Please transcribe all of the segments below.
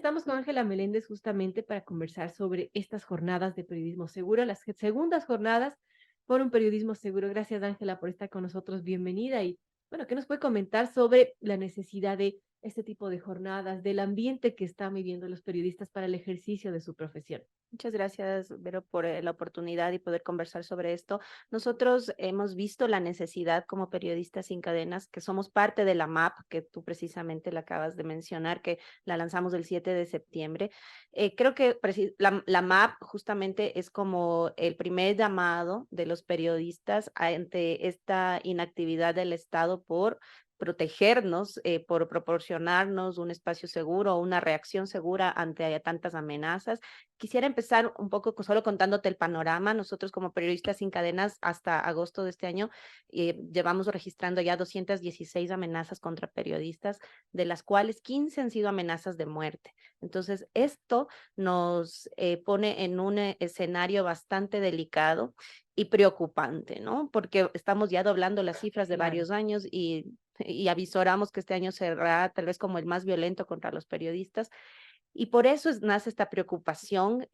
estamos con Ángela Meléndez justamente para conversar sobre estas jornadas de periodismo seguro, las segundas jornadas por un periodismo seguro. Gracias, Ángela, por estar con nosotros. Bienvenida. Y bueno, ¿qué nos puede comentar sobre la necesidad de este tipo de jornadas, del ambiente que están viviendo los periodistas para el ejercicio de su profesión? Muchas gracias, Vero, por la oportunidad y poder conversar sobre esto. Nosotros hemos visto la necesidad como periodistas sin cadenas, que somos parte de la MAP, que tú precisamente la acabas de mencionar, que la lanzamos el 7 de septiembre. Creo que la MAP justamente es como el primer llamado de los periodistas ante esta inactividad del Estado por protegernos, por proporcionarnos un espacio seguro, una reacción segura ante tantas amenazas. Quisiera empezar un poco solo contándote el panorama. Nosotros como periodistas sin cadenas hasta agosto de este año llevamos registrando ya 216 amenazas contra periodistas, de las cuales 15 han sido amenazas de muerte. Entonces, esto nos pone en un escenario bastante delicado y preocupante, ¿no? Porque estamos ya doblando las cifras de Claro. varios años y avisoramos que este año será tal vez como el más violento contra los periodistas. Y por eso nace esta preocupación,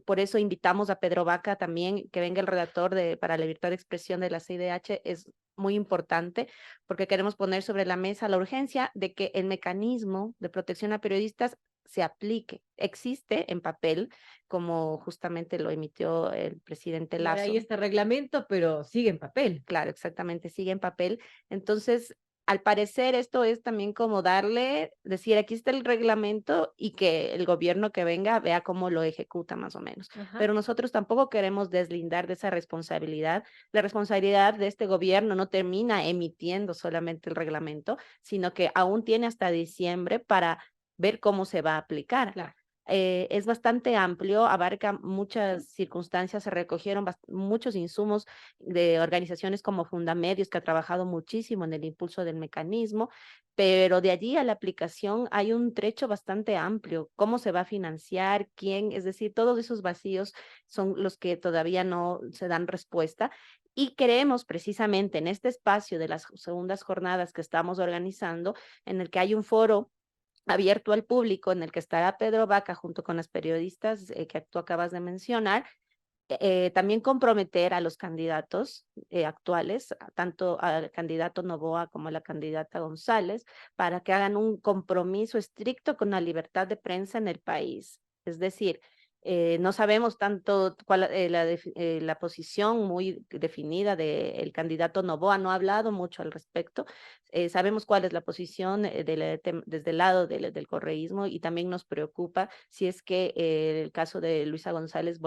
por eso invitamos a Pedro Vaca también, que venga el redactor para la libertad de expresión de la CIDH, es muy importante porque queremos poner sobre la mesa la urgencia de que el mecanismo de protección a periodistas se aplique. Existe en papel, como justamente lo emitió el presidente Claro, hay Lazo. este reglamento, pero sigue en papel. Claro, exactamente, sigue en papel. Entonces, al parecer, esto es también como darle, decir, aquí está el reglamento y que el gobierno que venga vea cómo lo ejecuta más o menos. Ajá. Pero nosotros tampoco queremos deslindar de esa responsabilidad. La responsabilidad de este gobierno no termina emitiendo solamente el reglamento, sino que aún tiene hasta diciembre para ver cómo se va a aplicar. Claro. Es bastante amplio, abarca muchas circunstancias, se recogieron muchos insumos de organizaciones como Fundamedios, que ha trabajado muchísimo en el impulso del mecanismo, pero de allí a la aplicación hay un trecho bastante amplio. ¿Cómo se va a financiar? ¿Quién? Es decir, todos esos vacíos son los que todavía no se dan respuesta. Y creemos precisamente en este espacio de las segundas jornadas que estamos organizando, en el que hay un foro abierto al público en el que estará Pedro Vaca junto con las periodistas que tú acabas de mencionar, también comprometer a los candidatos actuales, tanto al candidato Noboa como a la candidata González, para que hagan un compromiso estricto con la libertad de prensa en el país. Es decir, no sabemos tanto cuál la posición muy definida del candidato Noboa, no ha hablado mucho al respecto. Sabemos cuál es la posición desde el lado del correísmo y también nos preocupa si es que el caso de Luisa González,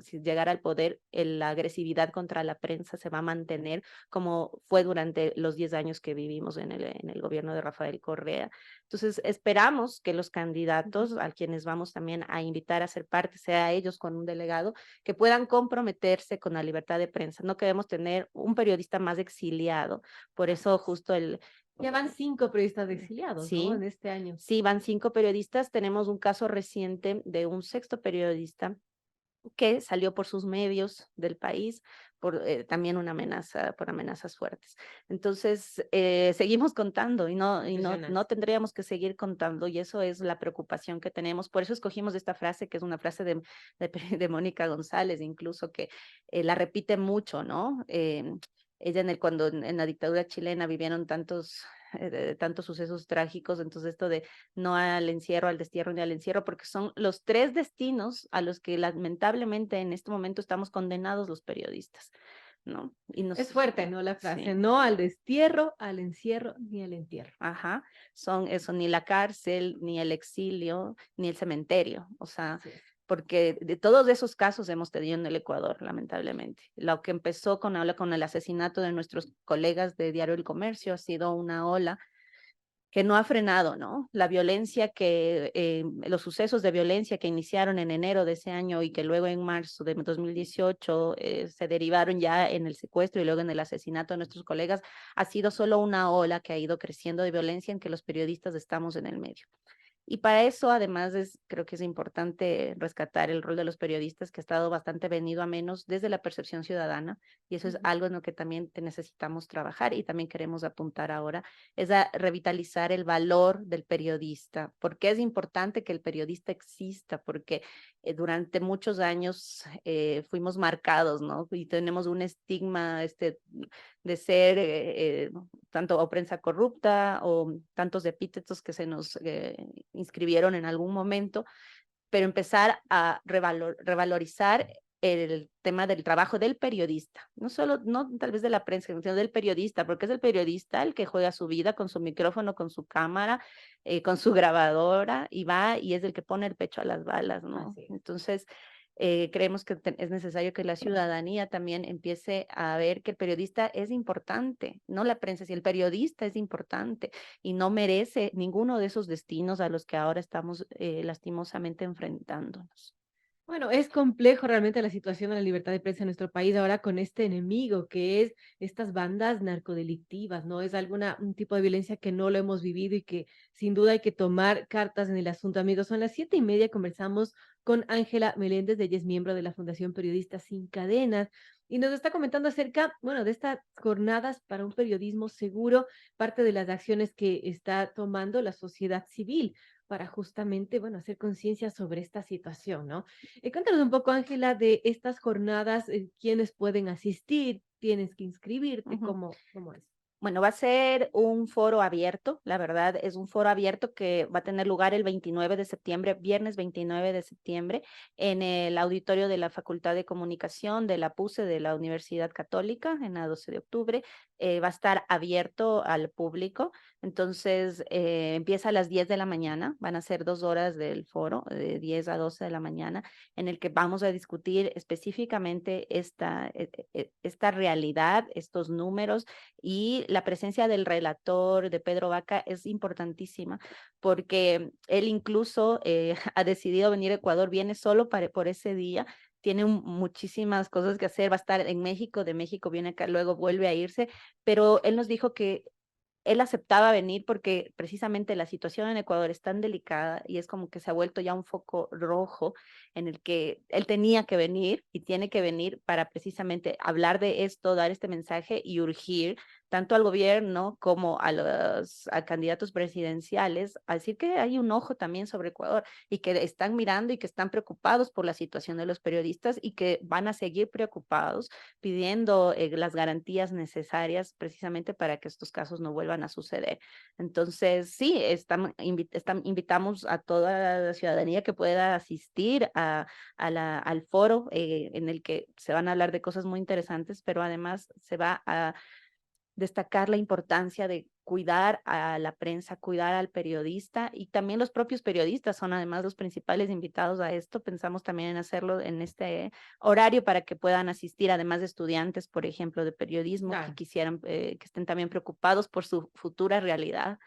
si llegara al poder, la agresividad contra la prensa se va a mantener como fue durante los 10 años que vivimos en el gobierno de Rafael Correa. Entonces, esperamos que los candidatos, a quienes vamos también a invitar a ser parte, sea ellos con un delegado, que puedan comprometerse con la libertad de prensa. No queremos tener un periodista más exiliado. Por eso justo Ya van 5 periodistas exiliados, ¿no? sí, En este año. sí, van 5 periodistas. Tenemos un caso reciente de un sexto periodista que salió por sus medios del país por también una amenaza, por amenazas fuertes. Entonces, seguimos contando y no Impresionante. tendríamos que seguir contando y eso es la preocupación que tenemos. Por eso escogimos esta frase, que es una frase de Mónica González, incluso que la repite mucho, ¿no? Ella cuando en la dictadura chilena vivieron tantos sucesos trágicos, entonces esto de no al encierro, al destierro ni al encierro, porque son los tres destinos a los que lamentablemente en este momento estamos condenados los periodistas, ¿no? Es fuerte, ¿no? La frase, Sí, no al destierro, al encierro, ni al entierro. ajá, son eso, ni la cárcel, ni el exilio, ni el cementerio, o sea, Así es. porque de todos esos casos hemos tenido en el Ecuador, lamentablemente. Lo que empezó con el asesinato de nuestros colegas de Diario El Comercio ha sido una ola que no ha frenado, ¿no? La violencia los sucesos de violencia que iniciaron en enero de ese año y que luego en marzo de 2018 se derivaron ya en el secuestro y luego en el asesinato de nuestros colegas, ha sido solo una ola que ha ido creciendo de violencia en que los periodistas estamos en el medio. Y para eso, además, creo que es importante rescatar el rol de los periodistas, que ha estado bastante venido a menos desde la percepción ciudadana, y eso es Ujú. algo en lo que también necesitamos trabajar y también queremos apuntar ahora, es a revitalizar el valor del periodista. ¿Por qué es importante que el periodista exista? Porque durante muchos años fuimos marcados, ¿no? Y tenemos un estigma de ser tanto o prensa corrupta o tantos epítetos que se nos inscribieron en algún momento, pero empezar a revalorizar el tema del trabajo del periodista, no solo, no tal vez de la prensa, sino del periodista, porque es el periodista el que juega su vida con su micrófono, con su cámara, con su grabadora y va y es el que pone el pecho a las balas, ¿no? Así es. Entonces, creemos que es necesario que la ciudadanía también empiece a ver que el periodista es importante, no la prensa, si el periodista es importante y no merece ninguno de esos destinos a los que ahora estamos lastimosamente enfrentándonos. Bueno, es complejo realmente la situación de la libertad de prensa en nuestro país ahora con este enemigo que es estas bandas narcodelictivas, ¿no? Es un tipo de violencia que no lo hemos vivido y que sin duda hay que tomar cartas en el asunto, amigos. Son las 7:30, conversamos con Ángela Meléndez, ella es miembro de la Fundación Periodistas Sin Cadenas y nos está comentando acerca, bueno, de estas jornadas para un periodismo seguro, parte de las acciones que está tomando la sociedad civil para justamente, bueno, hacer conciencia sobre esta situación, ¿no? Cuéntanos un poco, Ángela, de estas jornadas, quiénes pueden asistir, tienes que inscribirte, Ujú. ¿cómo es? Bueno, va a ser un foro abierto, la verdad es un foro abierto que va a tener lugar el 29 de septiembre, viernes 29 de septiembre, en el auditorio de la Facultad de Comunicación de la PUCE de la Universidad Católica, en la 12 de octubre. Va a estar abierto al público, entonces empieza a las 10 de la mañana, van a ser 2 horas del foro, de 10 a 12 de la mañana, en el que vamos a discutir específicamente esta realidad, estos números y la presencia del relator, de Pedro Vaca, es importantísima porque él incluso ha decidido venir a Ecuador, viene solo por ese día, tiene muchísimas cosas que hacer, va a estar en México, de México viene acá, luego vuelve a irse, pero él nos dijo que él aceptaba venir porque precisamente la situación en Ecuador es tan delicada y es como que se ha vuelto ya un foco rojo en el que él tenía que venir y tiene que venir para precisamente hablar de esto, dar este mensaje y urgir tanto al gobierno como a candidatos presidenciales a decir que hay un ojo también sobre Ecuador y que están mirando y que están preocupados por la situación de los periodistas y que van a seguir preocupados pidiendo las garantías necesarias precisamente para que estos casos no vuelvan a suceder. Entonces, sí, invitamos a toda la ciudadanía que pueda asistir al foro en el que se van a hablar de cosas muy interesantes, pero además se va a destacar la importancia de cuidar a la prensa, cuidar al periodista y también los propios periodistas son además los principales invitados a esto. Pensamos también en hacerlo en este horario para que puedan asistir, además de estudiantes, por ejemplo, de periodismo que Claro. quisieran, que estén también preocupados por su futura realidad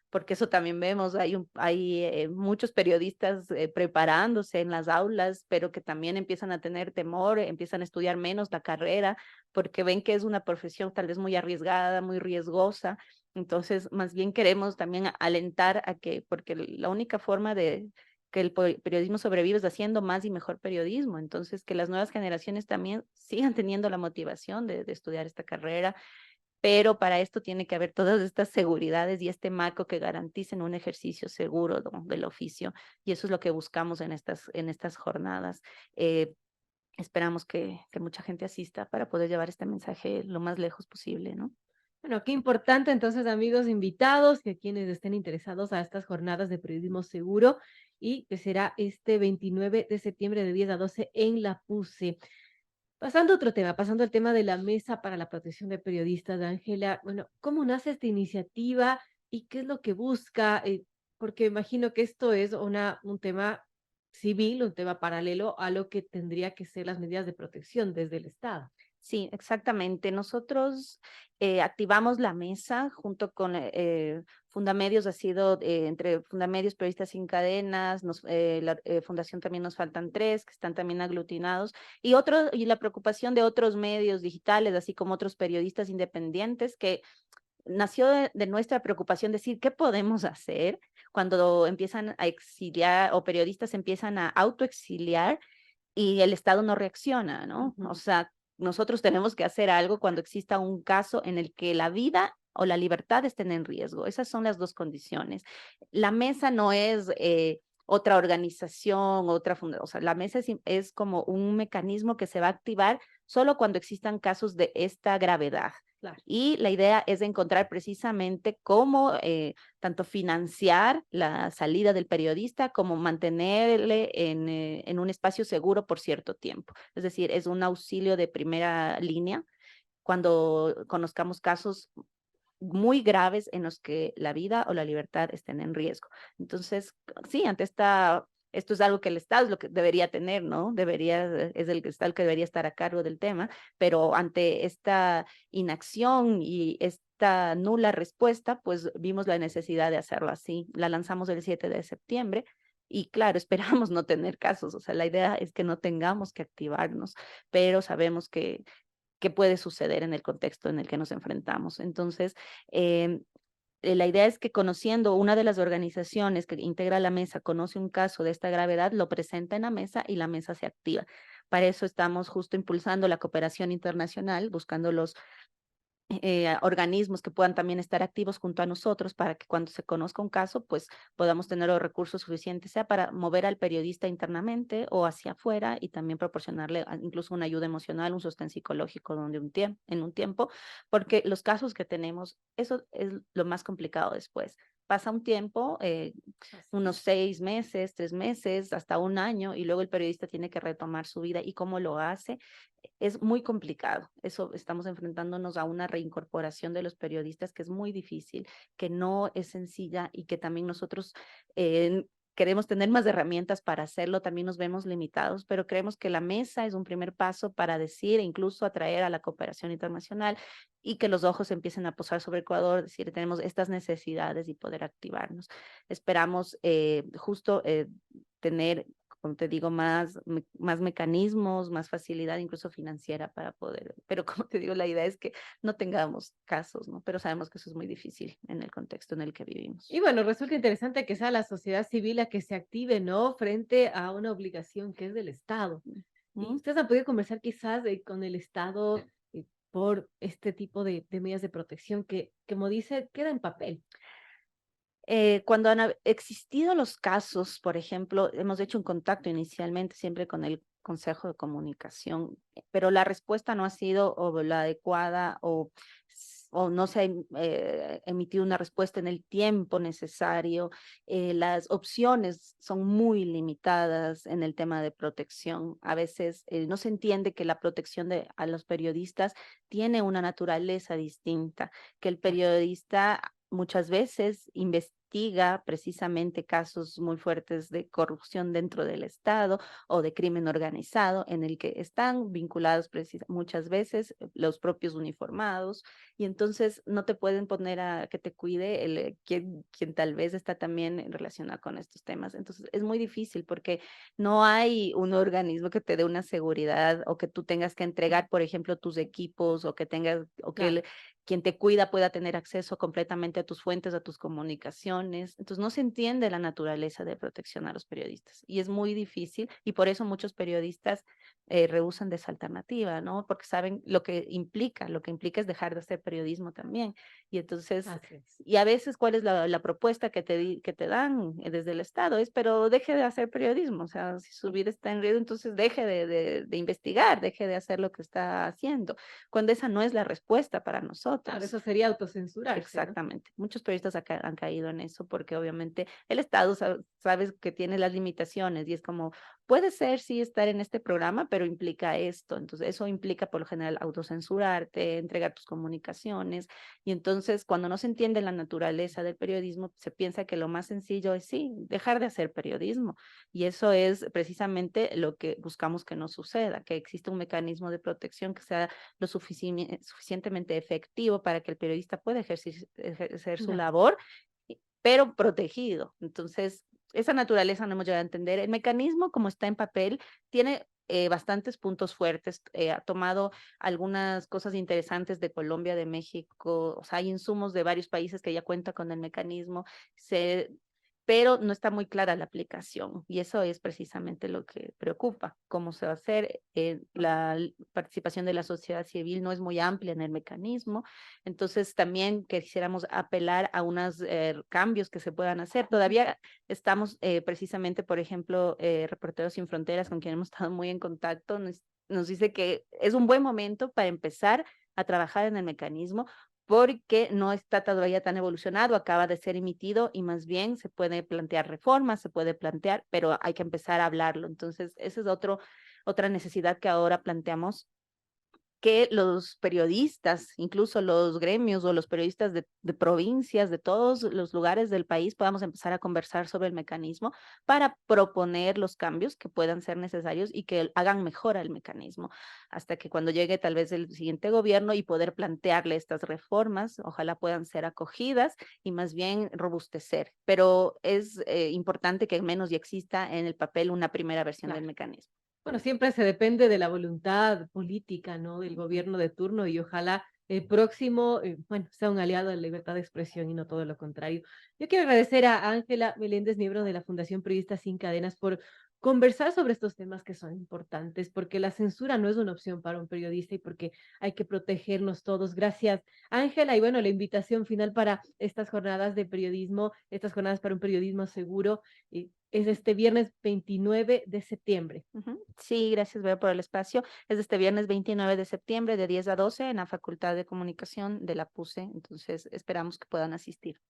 porque eso también vemos, hay muchos periodistas preparándose en las aulas, pero que también empiezan a tener temor, empiezan a estudiar menos la carrera, porque ven que es una profesión tal vez muy arriesgada, muy riesgosa. Entonces, más bien queremos también alentar a que, porque la única forma de que el periodismo sobrevive es haciendo más y mejor periodismo. Entonces, que las nuevas generaciones también sigan teniendo la motivación de estudiar esta carrera, pero para esto tiene que haber todas estas seguridades y este marco que garanticen un ejercicio seguro, ¿no?, del oficio, y eso es lo que buscamos en estas jornadas. Eh, Esperamos que mucha gente asista para poder llevar este mensaje lo más lejos posible, ¿no? Bueno, qué importante entonces, amigos invitados, que quienes estén interesados a estas jornadas de periodismo seguro y que será este 29 de septiembre de 10 a 12 en la PUCE. Pasando a otro tema, pasando al tema de la Mesa para la Protección de Periodistas, Ángela, bueno, ¿cómo nace esta iniciativa y qué es lo que busca? Porque imagino que esto es un tema civil, un tema paralelo a lo que tendría que ser las medidas de protección desde el Estado. Sí, exactamente. Nosotros activamos la mesa junto con Fundamedios, ha sido entre Fundamedios, Periodistas Sin Cadenas, la Fundación también nos faltan tres, que están también aglutinados, y la preocupación de otros medios digitales, así como otros periodistas independientes que nació de nuestra preocupación decir, ¿qué podemos hacer cuando empiezan a exiliar o periodistas empiezan a autoexiliar y el Estado no reacciona, ¿no? O sea, nosotros tenemos que hacer algo cuando exista un caso en el que la vida o la libertad estén en riesgo. Esas son las dos condiciones. La mesa no es otra organización, otra fundación, o sea, la mesa es como un mecanismo que se va a activar solo cuando existan casos de esta gravedad. Claro. Y la idea es encontrar precisamente cómo tanto financiar la salida del periodista como mantenerle en un espacio seguro por cierto tiempo. Es decir, es un auxilio de primera línea cuando conozcamos casos muy graves en los que la vida o la libertad estén en riesgo. Entonces, sí, esto es algo que el Estado es lo que debería tener, ¿no? Es el Estado que debería estar a cargo del tema, pero ante esta inacción y esta nula respuesta, pues vimos la necesidad de hacerlo así. La lanzamos el 7 de septiembre. Y claro, esperamos no tener casos, o sea, la idea es que no tengamos que activarnos, pero sabemos que qué puede suceder en el contexto en el que nos enfrentamos. Entonces, eh, la idea es que conociendo una de las organizaciones que integra la mesa, conoce un caso de esta gravedad, lo presenta en la mesa y la mesa se activa. Para eso estamos justo impulsando la cooperación internacional, buscando los organismos que puedan también estar activos junto a nosotros para que cuando se conozca un caso, pues podamos tener los recursos suficientes, sea para mover al periodista internamente o hacia afuera y también proporcionarle incluso una ayuda emocional, un sostén psicológico en un tiempo, porque los casos que tenemos, eso es lo más complicado después. Pasa un tiempo, unos 6 meses, 3 meses, hasta un año, y luego el periodista tiene que retomar su vida. ¿Y cómo lo hace? Es muy complicado. Eso estamos enfrentándonos a una reincorporación de los periodistas que es muy difícil, que no es sencilla y que también nosotros queremos tener más herramientas para hacerlo, también nos vemos limitados, pero creemos que la mesa es un primer paso para decir e incluso atraer a la cooperación internacional y que los ojos empiecen a posar sobre Ecuador, decir, tenemos estas necesidades y poder activarnos. Esperamos justo tener, como te digo, más mecanismos, más facilidad incluso financiera para poder, pero como te digo, la idea es que no tengamos casos, ¿no? Pero sabemos que eso es muy difícil en el contexto en el que Y vivimos. bueno, resulta interesante que sea la sociedad civil la que se active, ¿no? Frente a una obligación que es del Estado. Y ¿Mm? ustedes han podido conversar quizás con el Estado por este tipo de medidas de protección que, como dice, queda en papel. Cuando han existido los casos, por ejemplo, hemos hecho un contacto inicialmente siempre con el Consejo de Comunicación, pero la respuesta no ha sido o la adecuada o no se ha emitido una respuesta en el tiempo necesario. Las opciones son muy limitadas en el tema de protección. A veces no se entiende que la protección a los periodistas tiene una naturaleza distinta, que el periodista muchas veces investiga precisamente casos muy fuertes de corrupción dentro del Estado o de crimen organizado en el que están vinculados muchas veces los propios uniformados y entonces no te pueden poner a que te cuide quien tal vez está también relacionado con estos temas. Entonces es muy difícil porque no hay un organismo que te dé una seguridad o que tú tengas que entregar, por ejemplo, tus equipos o que tengas o que Claro. quien te cuida pueda tener acceso completamente a tus fuentes, a tus comunicaciones. Entonces no se entiende la naturaleza de protección a los periodistas y es muy difícil y por eso muchos periodistas rehusan de esa alternativa, ¿no? Porque saben lo que implica es dejar de hacer periodismo también. Y entonces, Así es. y a veces, ¿cuál es la propuesta que te dan desde el Estado? Es, pero deje de hacer periodismo, o sea, si su vida está en riesgo, entonces deje de investigar, deje de hacer lo que está haciendo, cuando esa no es la respuesta para Claro, nosotros. eso sería autocensurarse, ¿no? Exactamente. Muchos periodistas han caído en eso porque obviamente el Estado sabes que tiene las limitaciones y es como, puede ser sí estar en este programa, pero implica esto. Entonces, eso implica por lo general autocensurarte, entregar tus comunicaciones. Y entonces, cuando no se entiende la naturaleza del periodismo, se piensa que lo más sencillo es sí, dejar de hacer periodismo. Y eso es precisamente lo que buscamos que no suceda, que exista un mecanismo de protección que sea lo suficientemente efectivo para que el periodista pueda ejercer su Ya. labor, pero protegido. Entonces, esa naturaleza no hemos llegado a entender. El mecanismo, como está en papel, tiene bastantes puntos fuertes, ha tomado algunas cosas interesantes de Colombia, de México, o sea, hay insumos de varios países que ya cuentan con el mecanismo, se, pero no está muy clara la aplicación y eso es precisamente lo que preocupa, cómo se va a hacer. Participación de la sociedad civil no es muy amplia en el mecanismo, entonces también quisiéramos apelar a unos cambios que se puedan hacer. Todavía estamos precisamente, por ejemplo, Reporteros Sin Fronteras, con quien hemos estado muy en contacto, nos dice que es un buen momento para empezar a trabajar en el mecanismo porque no está todavía tan evolucionado, acaba de ser emitido y más bien se puede plantear reformas, se puede plantear, pero hay que empezar a hablarlo. Entonces, esa es otra necesidad que ahora planteamos, que los periodistas, incluso los gremios o los periodistas de provincias, de todos los lugares del país, podamos empezar a conversar sobre el mecanismo para proponer los cambios que puedan ser necesarios y que hagan mejor al mecanismo, hasta que cuando llegue tal vez el siguiente gobierno y poder plantearle estas reformas, ojalá puedan ser acogidas y más bien robustecer. Pero es importante que al menos ya exista en el papel una primera versión del Claro. mecanismo. Bueno, siempre se depende de la voluntad política, ¿no? Del gobierno de turno y ojalá el próximo, bueno, sea un aliado de la libertad de expresión y no todo lo contrario. Yo quiero agradecer a Ángela Meléndez, miembro de la Fundación Periodistas Sin Cadenas, por conversar sobre estos temas que son importantes, porque la censura no es una opción para un periodista y porque hay que protegernos todos. Gracias, Ángela. Y bueno, la invitación final para estas jornadas de periodismo, estas jornadas para un periodismo seguro, es este viernes 29 de septiembre. Ujú. Sí, gracias, Bea, por el espacio. Es este viernes 29 de septiembre de 10 a 12 en la Facultad de Comunicación de la PUCE. Entonces, esperamos que puedan asistir.